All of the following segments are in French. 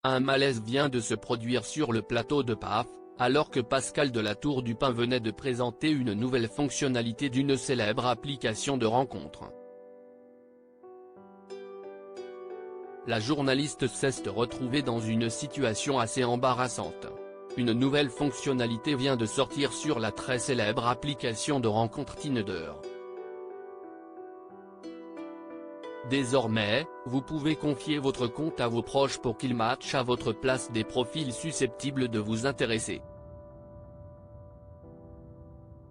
Un malaise vient de se produire sur le plateau de PAF, alors que Pascal de la Tour du Pin venait de présenter une nouvelle fonctionnalité d'une célèbre application de rencontre. La journaliste s'est retrouvée dans une situation assez embarrassante. Une nouvelle fonctionnalité vient de sortir sur la très célèbre application de rencontre Tinder. Désormais, vous pouvez confier votre compte à vos proches pour qu'ils matchent à votre place des profils susceptibles de vous intéresser.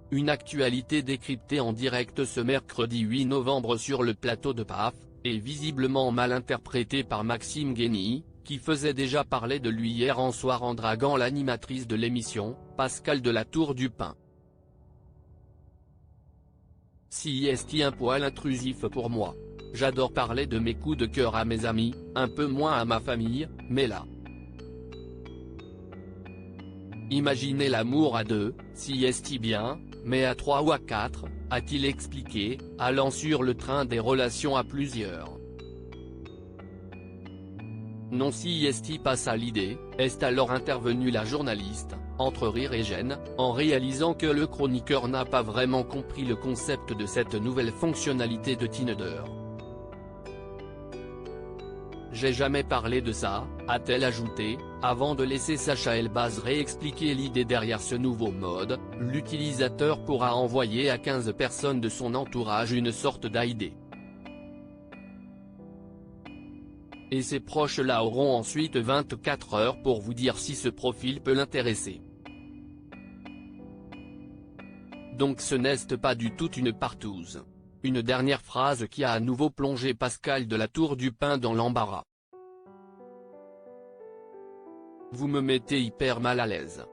Une actualité décryptée en direct ce mercredi 8 novembre sur le plateau de PAF, est visiblement mal interprétée par Maxime Guény, qui faisait déjà parler de lui hier en soir en draguant l'animatrice de l'émission, Pascal de la Tour du Pin. Si est un poil intrusif pour moi. J'adore parler de mes coups de cœur à mes amis, un peu moins à ma famille, mais là. Imaginez l'amour à deux, si est bien, mais à trois ou à quatre, a-t-il expliqué, allant sur le train des relations à plusieurs. Non, si est passe à l'idée, est alors intervenue la journaliste, entre rire et gêne, en réalisant que le chroniqueur n'a pas vraiment compris le concept de cette nouvelle fonctionnalité de Tinder. J'ai jamais parlé de ça, a-t-elle ajouté, avant de laisser Sacha Elbaz réexpliquer l'idée derrière ce nouveau mode. L'utilisateur pourra envoyer à 15 personnes de son entourage une sorte d'ID. Et ses proches-là auront ensuite 24 heures pour vous dire si ce profil peut l'intéresser. Donc ce n'est pas du tout une partouze. Une dernière phrase qui a à nouveau plongé Pascal de la Tour du Pin dans l'embarras. Vous me mettez hyper mal à l'aise.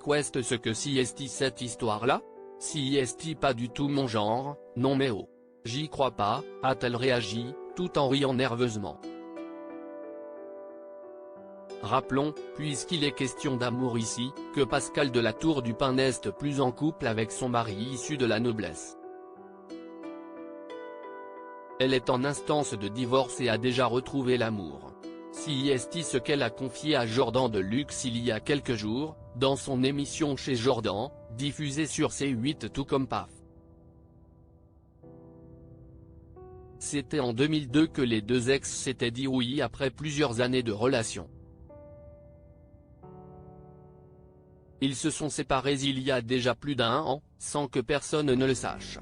Qu'est-ce que si est cette histoire-là? Si est pas du tout mon genre, non mais oh. J'y crois pas, a-t-elle réagi, tout en riant nerveusement. Rappelons, puisqu'il est question d'amour ici, que Pascal de la Tour du Pin n'est plus en couple avec son mari issu de la noblesse. Elle est en instance de divorce et a déjà retrouvé l'amour. Si est ce qu'elle a confié à Jordan de Luxe il y a quelques jours, dans son émission Chez Jordan, diffusée sur C8 tout comme PAF. C'était en 2002 que les deux ex s'étaient dit oui après plusieurs années de relation. Ils se sont séparés il y a déjà plus d'1 an, sans que personne ne le sache.